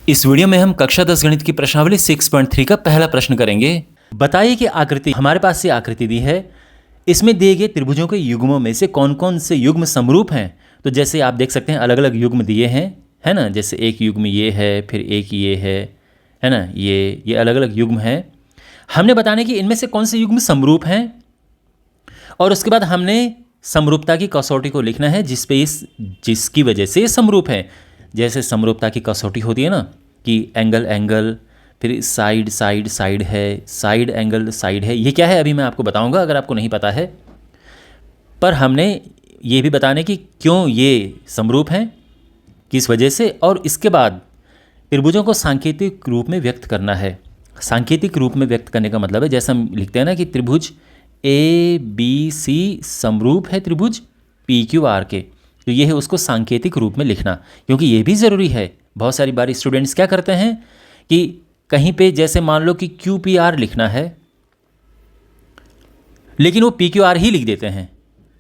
इस वीडियो में हम कक्षा 10 गणित की प्रश्नावली 6.3 का पहला प्रश्न करेंगे। बताइए कि आकृति हमारे पास ये आकृति दी है, इसमें दिए गए त्रिभुजों के युग्मों में से कौन कौन से युग्म समरूप हैं। तो जैसे आप देख सकते हैं अलग अलग युग्म दिए हैं, है ना। जैसे एक युग्म ये है, फिर एक ये है ना, ये अलग अलग युग्म हैं। हमने बताने कि इनमें से कौन से युग्म समरूप हैं और उसके बाद हमने समरूपता की कसौटी को लिखना है जिसकी वजह से ये समरूप है। जैसे समरूपता की कसौटी होती है ना कि एंगल एंगल, फिर साइड साइड साइड है, साइड एंगल साइड है। ये क्या है अभी मैं आपको बताऊंगा अगर आपको नहीं पता है। पर हमने ये भी बताने कि क्यों ये समरूप हैं, किस वजह से, और इसके बाद त्रिभुजों को सांकेतिक रूप में व्यक्त करना है। सांकेतिक रूप में व्यक्त करने का मतलब है जैसे हम लिखते हैं ना कि त्रिभुज ABC समरूप है त्रिभुज PQR के, तो ये है उसको सांकेतिक रूप में लिखना, क्योंकि ये भी ज़रूरी है। बहुत सारी बार स्टूडेंट्स क्या करते हैं कि कहीं पे जैसे मान लो कि QPR लिखना है लेकिन वो PQR ही लिख देते हैं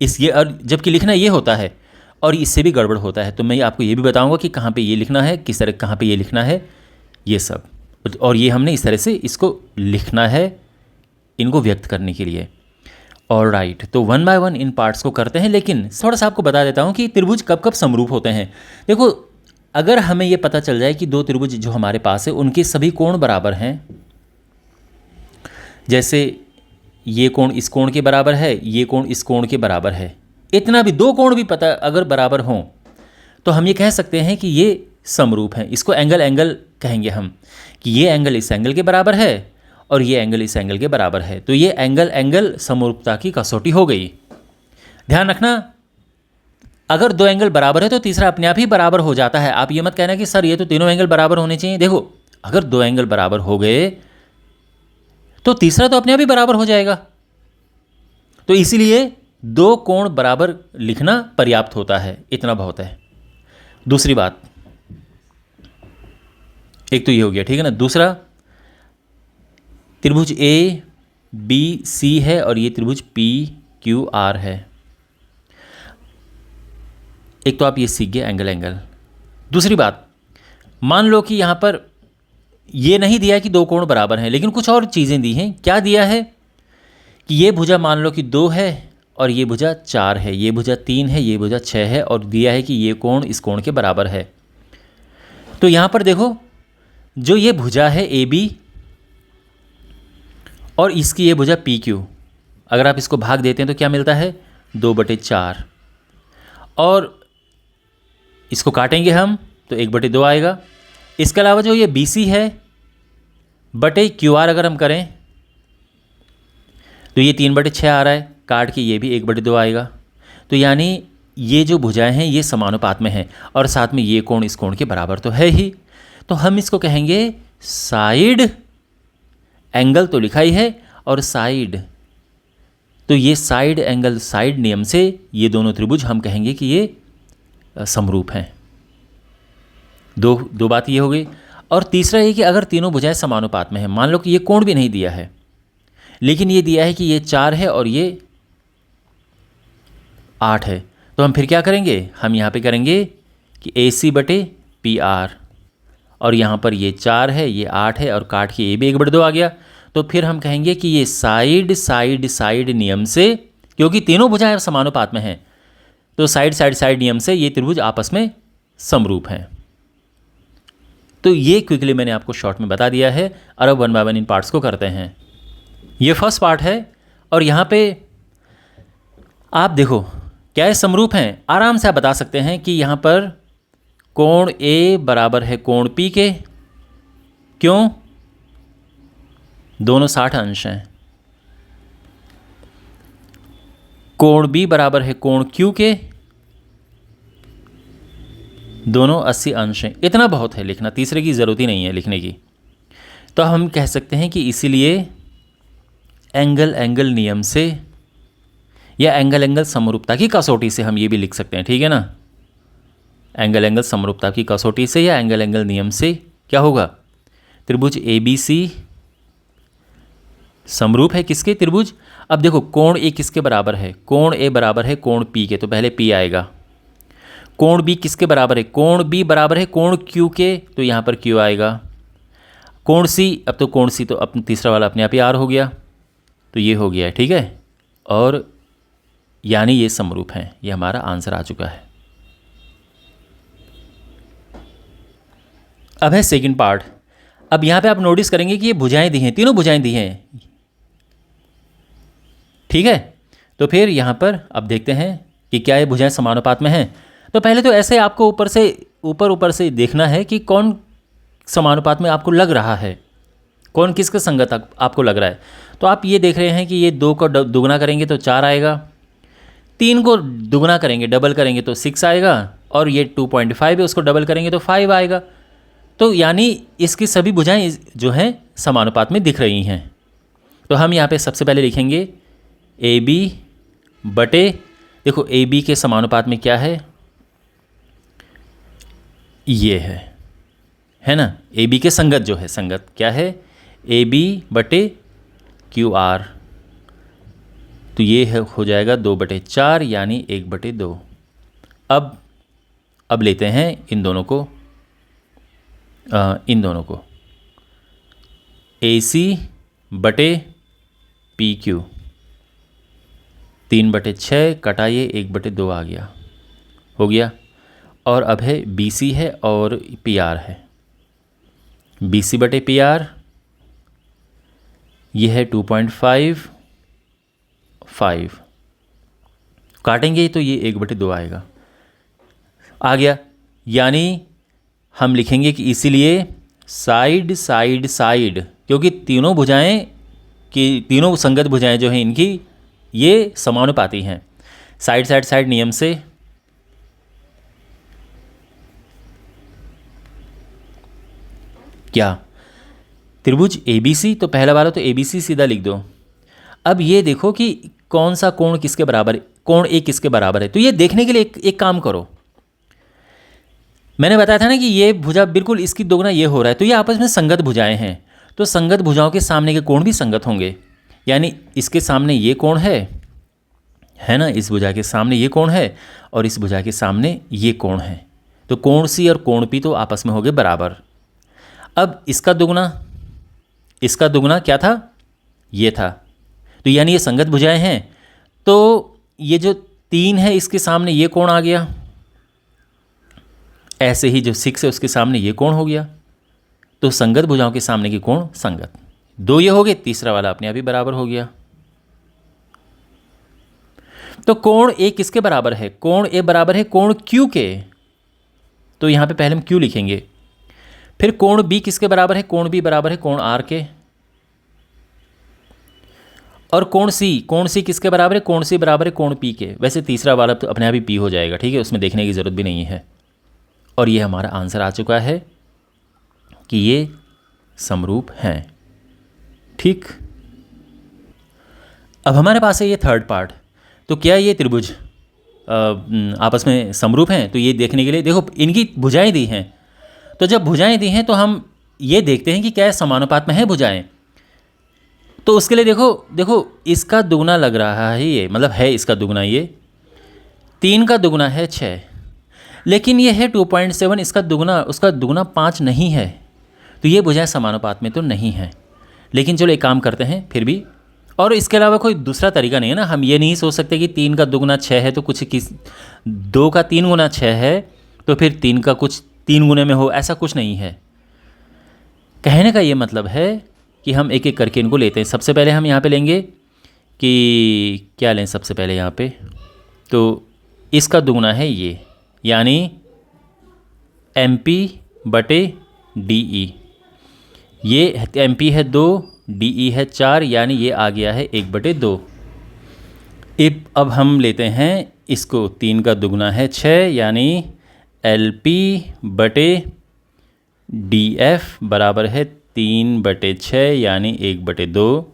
ये, और जबकि लिखना ये होता है, और इससे भी गड़बड़ होता है। तो मैं आपको ये भी बताऊंगा कि कहाँ पे ये लिखना है, किस तरह कहाँ पे ये लिखना है, ये सब। और ये हमने इस तरह से इसको लिखना है इनको व्यक्त करने के लिए। और राइट, तो 1 बाय 1 इन पार्ट्स को करते हैं, लेकिन थोड़ा सा आपको बता देता हूँ कि त्रिभुज कब कब समरूप होते हैं। देखो, अगर हमें ये पता चल जाए कि दो त्रिभुज जो हमारे पास है उनके सभी कोण बराबर हैं, जैसे ये कोण इस कोण के बराबर है, ये कोण इस कोण के बराबर है, इतना भी दो कोण भी पता अगर बराबर हों तो हम ये कह सकते हैं कि ये समरूप हैं। इसको एंगल एंगल कहेंगे हम, कि ये एंगल इस एंगल के बराबर है और ये एंगल इस एंगल के बराबर है, तो ये एंगल एंगल समरूपता की कसौटी हो गई। ध्यान रखना, अगर दो एंगल बराबर है तो तीसरा अपने आप ही बराबर हो जाता है। आप ये मत कहना कि सर ये तो तीनों एंगल बराबर होने चाहिए। देखो, अगर दो एंगल बराबर हो गए तो तीसरा तो अपने आप ही बराबर हो जाएगा। तो इसीलिए दो कोण बराबर लिखना पर्याप्त होता है, इतना बहुत है। दूसरी बात, एक तो ये हो गया, ठीक है ना। दूसरा, त्रिभुज ABC है और ये त्रिभुज PQR है। एक तो आप ये सीख गए एंगल एंगल। दूसरी बात, मान लो कि यहाँ पर ये नहीं दिया कि दो कोण बराबर हैं, लेकिन कुछ और चीज़ें दी हैं। क्या दिया है कि ये भुजा मान लो कि 2 है और ये भुजा 4 है, ये भुजा 3 है, ये भुजा 6 है, और दिया है कि ये कोण इस कोण के बराबर है। तो यहाँ पर देखो, जो ये भुजा है AB और इसकी ये भुजा PQ, अगर आप इसको भाग देते हैं तो क्या मिलता है, 2/4, और इसको काटेंगे हम तो 1/2 आएगा। इसके अलावा जो ये BC है बटे QR अगर हम करें तो ये 3/6 आ रहा है, काट के ये भी 1/2 आएगा। तो यानी ये जो भुजाएं हैं ये समानुपात में हैं, और साथ में ये कोण इस कोण के बराबर तो है ही। तो हम इसको कहेंगे साइड एंगल, तो लिखा ही है, और साइड, तो ये साइड एंगल साइड नियम से ये दोनों त्रिभुज हम कहेंगे कि ये समरूप हैं। दो बात ये हो गई। और तीसरा ये कि अगर तीनों भुजाएं समानुपात में हैं, मान लो कि ये कोण भी नहीं दिया है लेकिन ये दिया है कि ये 4 है और ये 8 है, तो हम फिर क्या करेंगे, हम यहाँ पे करेंगे कि AC/PR, और यहाँ पर ये 4 है, ये 8 है, और काट के ये भी 1/2 आ गया। तो फिर हम कहेंगे कि ये साइड साइड साइड नियम से, क्योंकि तीनों भुजाएं समानुपात में हैं, तो साइड साइड साइड नियम से ये त्रिभुज आपस में समरूप हैं। तो ये क्विकली मैंने आपको शॉर्ट में बता दिया है, और अब 1 बाय 1 इन पार्ट्स को करते हैं। ये फर्स्ट पार्ट है, और यहाँ पे आप देखो क्या ये समरूप हैं। आराम से आप बता सकते हैं कि यहाँ पर कोण A बराबर है कोण P के, क्यों, दोनों 60 अंश हैं। कोण B बराबर है कोण Q के, दोनों 80 अंश हैं। इतना बहुत है लिखना, तीसरे की ज़रूरत ही नहीं है लिखने की। तो हम कह सकते हैं कि इसीलिए एंगल एंगल नियम से या एंगल एंगल समरूपता की कसौटी से हम ये भी लिख सकते हैं, ठीक है ना। एंगल एंगल समरूपता की कसौटी से या एंगल एंगल नियम से क्या होगा, त्रिभुज ABC समरूप है किसके, त्रिभुज। अब देखो कोण A किसके बराबर है, कोण A बराबर है कोण P के, तो पहले P आएगा। कोण बी किसके बराबर है? कोण बी बराबर है कोण क्यू के, तो यहाँ पर क्यू आएगा। कोण सी, अब तो कोण सी तो अपने तीसरा वाला अपने आप ही आर हो गया, तो ये हो गया है, ठीक है। और यानी ये समरूप हैं, ये हमारा आंसर आ चुका है। अब है सेकंड पार्ट। अब यहाँ पे आप नोटिस करेंगे कि ये भुजाएं दी हैं, तीनों भुजाएं दी हैं, ठीक है। तो फिर यहाँ पर अब देखते हैं कि क्या ये भुजाएं समानुपात में हैं। तो पहले तो ऐसे आपको ऊपर से देखना है कि कौन समानुपात में आपको लग रहा है, कौन किसका संगत आपको लग रहा है। तो आप ये देख रहे हैं कि ये 2 को दुगना करेंगे तो 4 आएगा, 3 को दुगना करेंगे डबल करेंगे तो 6 आएगा, और ये 2.5 है उसको डबल करेंगे तो 5 आएगा। तो यानी इसकी सभी भुजाएं जो हैं समानुपात में दिख रही हैं। तो हम यहाँ पे सबसे पहले लिखेंगे ए बी बटे, देखो ए बी के समानुपात में क्या है, ये है ना, ए बी के संगत जो है, संगत क्या है, ए बी बटे क्यू आर, तो ये हो जाएगा 2/4 यानी 1/2। अब लेते हैं इन दोनों को ए सी बटे पी क्यू, 3/6 कटाइए 1/2 आ गया, हो गया। और अब है बी सी है और पी आर है, बी सी बटे पी आर, ये है 2.5 काटेंगे तो ये 1/2 आएगा, आ गया। यानी हम लिखेंगे कि इसीलिए साइड साइड साइड, क्योंकि तीनों भुजाएं की तीनों संगत भुजाएं जो हैं इनकी ये समानुपाती हैं। साइड साइड साइड नियम से क्या त्रिभुज ABC, तो पहला वाला तो ABC सीधा लिख दो। अब ये देखो कि कौन सा कोण किसके बराबर है, कोण A किसके बराबर है। तो ये देखने के लिए एक काम करो, मैंने बताया था ना कि ये भुजा बिल्कुल इसकी दोगुना ये हो रहा है, तो ये आपस में संगत भुजाएं हैं, तो संगत भुजाओं के सामने के कोण भी संगत होंगे। यानी इसके सामने ये कोण है ना, इस भुजा के सामने ये कोण है और इस भुजा के सामने ये कोण है, तो कोण C और कोण P तो आपस में हो गए बराबर। अब इसका दुगना क्या था, ये था, तो यानी ये संगत भुजाएं हैं। तो ये जो 3 है इसके सामने ये कोण आ गया, ऐसे ही जो 6 है उसके सामने ये कोण हो गया, तो संगत भुजाओं के सामने की कोण संगत, 2 ये हो गए, तीसरा वाला अपने आप ही बराबर हो गया। तो कोण A किसके बराबर है, कोण A बराबर है कोण Q के, तो यहां पे पहले हम Q लिखेंगे। फिर कोण B किसके बराबर है, कोण B बराबर है कोण R के। और कोण C किसके बराबर है, कोण C बराबर है कोण P के। वैसे तीसरा वाला तो अपने आप ही P हो जाएगा, ठीक है, उसमें देखने की ज़रूरत भी नहीं है। और ये हमारा आंसर आ चुका है कि ये समरूप हैं, ठीक। अब हमारे पास है ये थर्ड पार्ट, तो क्या ये त्रिभुज आपस में समरूप हैं। तो ये देखने के लिए देखो इनकी भुजाएं दी हैं, तो जब भुजाएं दी हैं तो हम ये देखते हैं कि क्या समानुपात में है भुजाएं। तो उसके लिए देखो इसका दुगना लग रहा है, ये मतलब है इसका दुगना, ये 3 का दुगना है 6, लेकिन ये है 2.7, इसका दुगना उसका दुगना 5 नहीं है, तो ये भुजाएं समानुपात में तो नहीं है। लेकिन चलो एक काम करते हैं फिर भी, और इसके अलावा कोई दूसरा तरीका नहीं है ना, हम ये नहीं सोच सकते कि 3 का दुगना 6 है तो कुछ 2 का 3 गुना 6 है तो फिर 3 का कुछ 3 गुने में हो, ऐसा कुछ नहीं है। कहने का ये मतलब है कि हम एक एक करके इनको लेते हैं। सबसे पहले हम यहाँ पे लेंगे कि क्या लें, सबसे पहले यहाँ पे तो इसका दुगना है ये, यानी MP बटे DE, ये MP है 2, DE है 4, यानी ये आ गया है 1/2। अब हम लेते हैं इसको, 3 का दुगना है 6, यानी LP बटे DF बराबर है 3/6 यानी 1/2।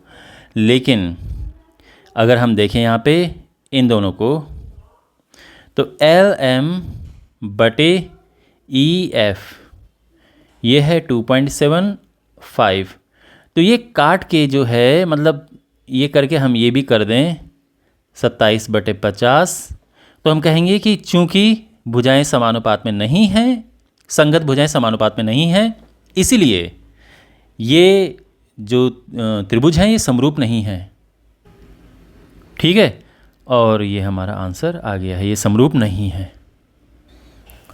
लेकिन अगर हम देखें यहाँ पे इन दोनों को, तो LM बटे EF ये है 2.75, तो ये काट के जो है, मतलब ये करके हम ये भी कर दें 27/50, तो हम कहेंगे कि चूँकि भुजाएं समानुपात में नहीं हैं, संगत भुजाएं समानुपात में नहीं हैं, इसीलिए ये जो त्रिभुज हैं ये समरूप नहीं हैं। ठीक है, और ये हमारा आंसर आ गया है, ये समरूप नहीं है।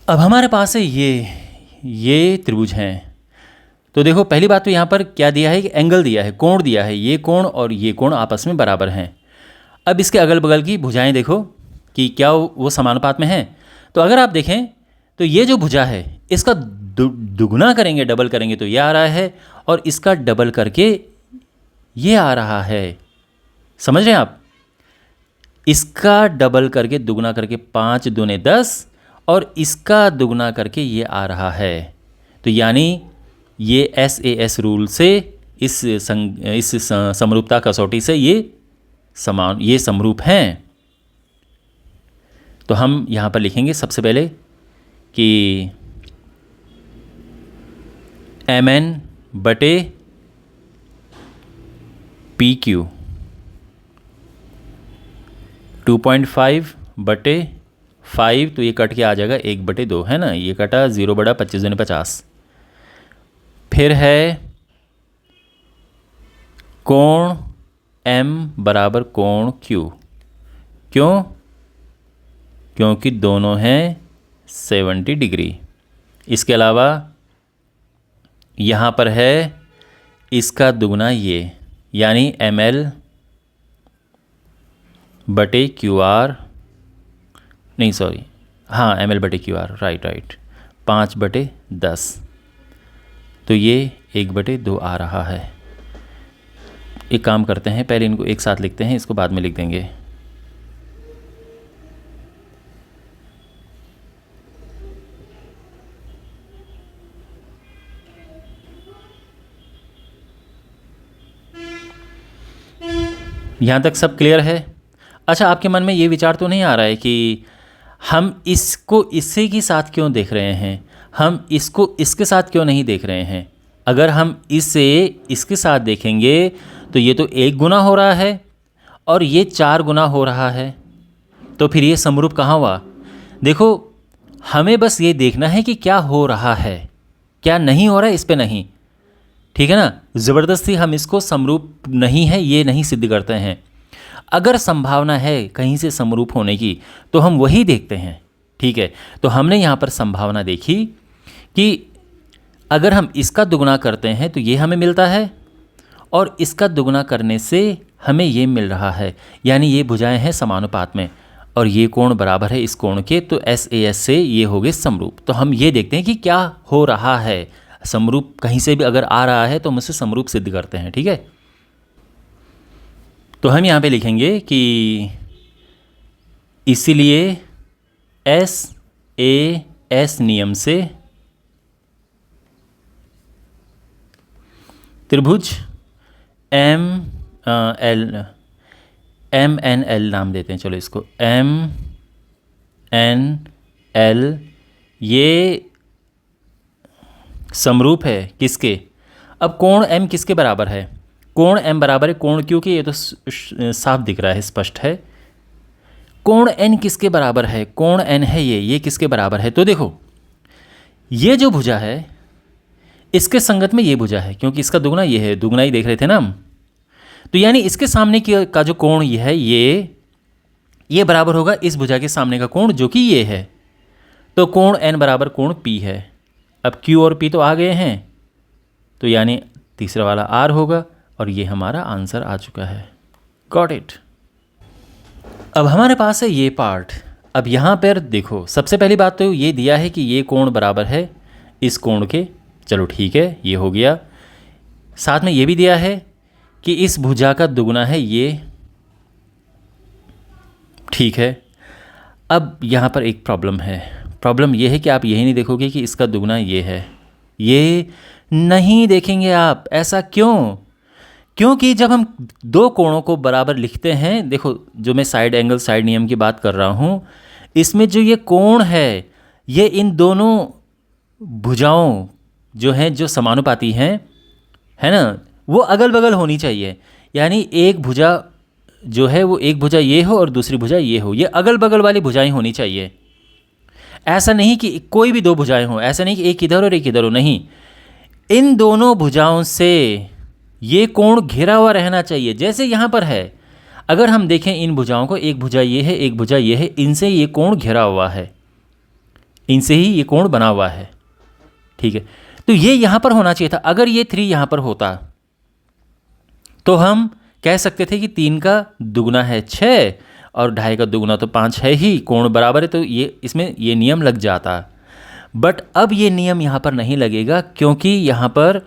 अब हमारे पास है ये त्रिभुज हैं। तो देखो पहली बात तो यहाँ पर क्या दिया है कि एंगल दिया है, कोण दिया है, ये कोण और ये कोण आपस में बराबर हैं। अब इसके अगल बगल की भुजाएं देखो कि क्या वो समानुपात में हैं। तो अगर आप देखें तो ये जो भुजा है इसका दुगुना करेंगे, डबल करेंगे तो ये आ रहा है, और इसका डबल करके ये आ रहा है। समझ रहे हैं आप? इसका डबल करके दुगुना करके 5 दूने 10, और इसका दुगुना करके ये आ रहा है। तो यानी ये SAS रूल से इस समरूपता कसौटी से ये समरूप हैं। तो हम यहाँ पर लिखेंगे सबसे पहले कि MN बटे PQ 2.5 बटे 5, तो ये कट के आ जाएगा 1/2, है ना, ये कटा 0/25 दूनी 50। फिर है कोण M बराबर कोण Q। क्यों? क्योंकि दोनों हैं 70 डिग्री। इसके अलावा यहाँ पर है इसका दुगना ये, यानी ML बटे QR, नहीं सॉरी, हाँ ML बटे QR, राइट 5/10, तो ये 1/2 आ रहा है। एक काम करते हैं, पहले इनको एक साथ लिखते हैं, इसको बाद में लिख देंगे। यहाँ तक सब क्लियर है? अच्छा, आपके मन में ये विचार तो नहीं आ रहा है कि हम इसको इससे के साथ क्यों देख रहे हैं, हम इसको इसके साथ क्यों नहीं देख रहे हैं? अगर हम इसे इसके साथ देखेंगे तो ये तो 1 गुना हो रहा है और ये 4 गुना हो रहा है, तो फिर ये समरूप कहाँ हुआ? देखो, हमें बस ये देखना है कि क्या हो रहा है, क्या नहीं हो रहा है, इस पे नहीं। ठीक है ना? ज़बरदस्ती हम इसको समरूप नहीं है ये नहीं सिद्ध करते हैं। अगर संभावना है कहीं से समरूप होने की तो हम वही देखते हैं। ठीक है, तो हमने यहाँ पर संभावना देखी कि अगर हम इसका दुगुना करते हैं तो ये हमें मिलता है, और इसका दुगुना करने से हमें ये मिल रहा है, यानी ये भुजाएं हैं समानुपात में और ये कोण बराबर है इस कोण के, तो SAS से ये हो गए समरूप। तो हम ये देखते हैं कि क्या हो रहा है, समरूप कहीं से भी अगर आ रहा है तो हम उसे समरूप सिद्ध करते हैं। ठीक है, तो हम यहाँ पे लिखेंगे कि इसीलिए SAS नियम से त्रिभुज MNL नाम देते हैं, चलो इसको MNL, ये समरूप है किसके? अब कोण M किसके बराबर है? कोण M बराबर है कोण Q के, ये तो साफ दिख रहा है, स्पष्ट है। कोण N किसके बराबर है? कोण N है ये किसके बराबर है? तो देखो, ये जो भुजा है इसके संगत में ये भुजा है, क्योंकि इसका दुगना ये है, दुगना ही देख रहे थे ना हम। तो यानी इसके सामने का जो कोण ये है ये बराबर होगा इस भुजा के सामने का कोण, जो कि ये है। तो कोण N बराबर कोण P है। अब Q और P तो आ गए हैं, तो यानी तीसरा वाला R होगा, और ये हमारा आंसर आ चुका है। Got it? अब हमारे पास है ये पार्ट। अब यहाँ पर देखो, सबसे पहली बात तो ये दिया है कि ये कोण बराबर है इस कोण के, चलो ठीक है, ये हो गया। साथ में ये भी दिया है कि इस भुजा का दुगुना है ये, ठीक है। अब यहाँ पर एक प्रॉब्लम है। प्रॉब्लम ये है कि आप यही नहीं देखोगे कि इसका दुगना ये है, ये नहीं देखेंगे आप। ऐसा क्यों? क्योंकि जब हम दो कोणों को बराबर लिखते हैं, देखो जो मैं साइड एंगल साइड नियम की बात कर रहा हूँ, इसमें जो ये कोण है ये इन दोनों भुजाओं जो हैं जो समानुपाती हैं, है ना, वो अगल बगल होनी चाहिए। यानी एक भुजा जो है वो एक भुजा ये हो और दूसरी भुजा ये हो, ये अगल बगल वाली भुजाएं होनी चाहिए। ऐसा नहीं कि कोई भी दो भुजाएं हों, ऐसा नहीं कि एक इधर और एक इधर हो, नहीं, इन दोनों भुजाओं से ये कोण घिरा हुआ रहना चाहिए। जैसे यहाँ पर है, अगर हम देखें इन भुजाओं को, एक भुजा ये है, एक भुजा ये है, इनसे ये कोण घिरा हुआ है, इनसे ही ये कोण बना हुआ है, ठीक है। तो ये यहाँ पर होना चाहिए था। अगर ये 3 यहाँ पर होता तो हम कह सकते थे कि 3 का दुगना है 6 और 2.5 का दुगना तो 5 है ही, कोण बराबर है, तो ये इसमें ये नियम लग जाता। बट अब ये नियम यहाँ पर नहीं लगेगा, क्योंकि यहाँ पर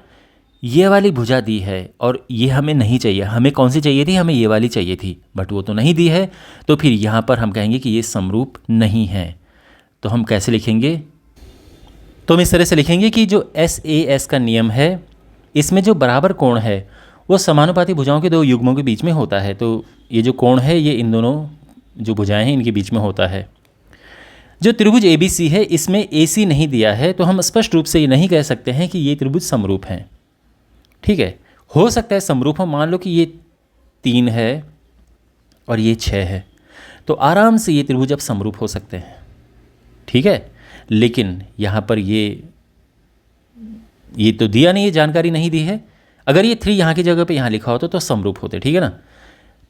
ये वाली भुजा दी है और ये हमें नहीं चाहिए। हमें कौन सी चाहिए थी? हमें ये वाली चाहिए थी, बट वो तो नहीं दी है। तो फिर यहाँ पर हम कहेंगे कि ये समरूप नहीं है। तो हम कैसे लिखेंगे? तो हम इस तरह से लिखेंगे कि जो SAS का नियम है, इसमें जो बराबर कोण है वो समानुपाती भुजाओं के दो युग्मों के बीच में होता है। तो ये जो कोण है ये इन दोनों जो भुजाएं हैं इनके बीच में होता है। जो त्रिभुज ABC है, इसमें AC नहीं दिया है, तो हम स्पष्ट रूप से ये नहीं कह सकते हैं कि ये त्रिभुज समरूप हैं, ठीक है। हो सकता है समरूप हो, मान लो कि ये 3 है और ये 6 है, तो आराम से ये त्रिभुज अब समरूप हो सकते हैं, ठीक है। लेकिन यहाँ पर ये तो दिया नहीं है, जानकारी नहीं दी है। अगर ये 3 यहाँ की जगह पे यहाँ लिखा होता तो समरूप होते, ठीक है ना।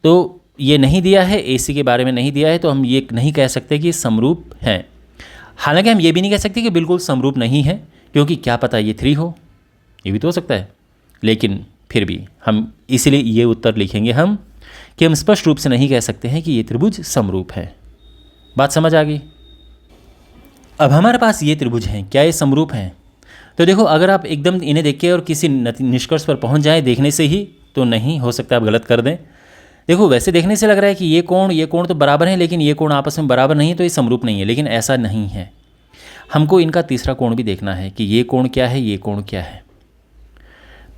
तो ये नहीं दिया है, AC के बारे में नहीं दिया है, तो हम ये नहीं कह सकते कि समरूप हैं। हालांकि हम ये भी नहीं कह सकते कि बिल्कुल समरूप नहीं है, क्योंकि क्या पता ये 3 हो, ये भी तो हो सकता है। लेकिन फिर भी हम इसीलिए ये उत्तर लिखेंगे हम कि हम स्पष्ट रूप से नहीं कह सकते हैं कि ये त्रिभुज समरूप है। बात समझ आ गई? अब हमारे पास ये त्रिभुज हैं, क्या ये समरूप हैं? तो देखो, अगर आप एकदम इन्हें देख के और किसी निष्कर्ष पर पहुंच जाएं देखने से ही, तो नहीं, हो सकता है आप गलत कर दें। देखो, वैसे देखने से लग रहा है कि ये कोण तो बराबर हैं, लेकिन ये कोण आपस में बराबर नहीं है, तो ये समरूप नहीं है। लेकिन ऐसा नहीं है, हमको इनका तीसरा कोण भी देखना है कि ये कोण क्या है, ये कोण क्या है।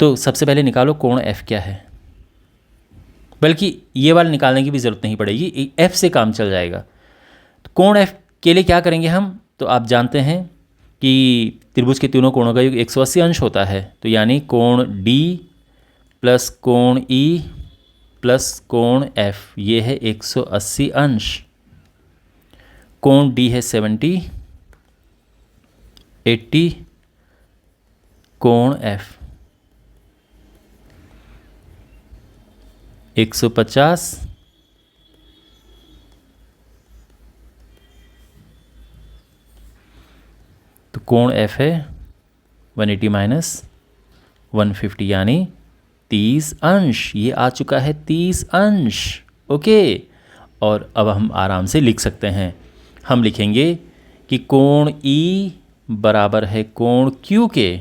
तो सबसे पहले निकालो कोण F क्या है, बल्कि ये वाला निकालने की भी ज़रूरत नहीं पड़ेगी, F से काम चल जाएगा। तो कोण F के लिए क्या करेंगे हम? तो आप जानते हैं कि त्रिभुज के तीनों कोणों का योग 180 अंश होता है। तो यानी कोण D प्लस कोण E प्लस कोण F, ये है 180 अंश। कोण D है 70, 80, कोण F 150, तो कोण F है 180 माइनस 150 यानी 30 अंश। ये आ चुका है 30 अंश, ओके। और अब हम आराम से लिख सकते हैं। हम लिखेंगे कि कोण E बराबर है कोण Q के,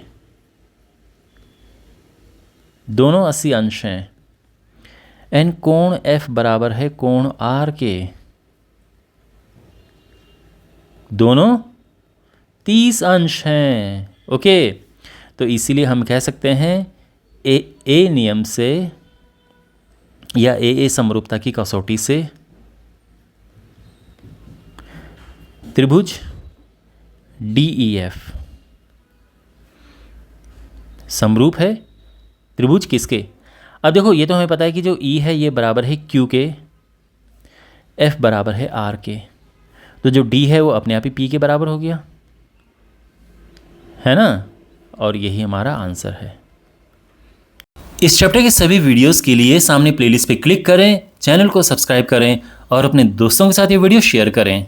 दोनों 80 अंश हैं, एंड कोण F बराबर है कोण R के, दोनों 30 अंश हैं, ओके। तो इसीलिए हम कह सकते हैं ए नियम से या ए समरूपता की कसौटी से त्रिभुज DEF समरूप है। त्रिभुज किसके? अब देखो, ये तो हमें पता है कि जो E है ये बराबर है Q के, F बराबर है R के, तो जो D है वो अपने आप ही P के बराबर हो गया, है ना। और यही हमारा आंसर है। इस चैप्टर के सभी वीडियोस के लिए सामने प्लेलिस्ट पे क्लिक करें, चैनल को सब्सक्राइब करें और अपने दोस्तों के साथ ये वीडियो शेयर करें।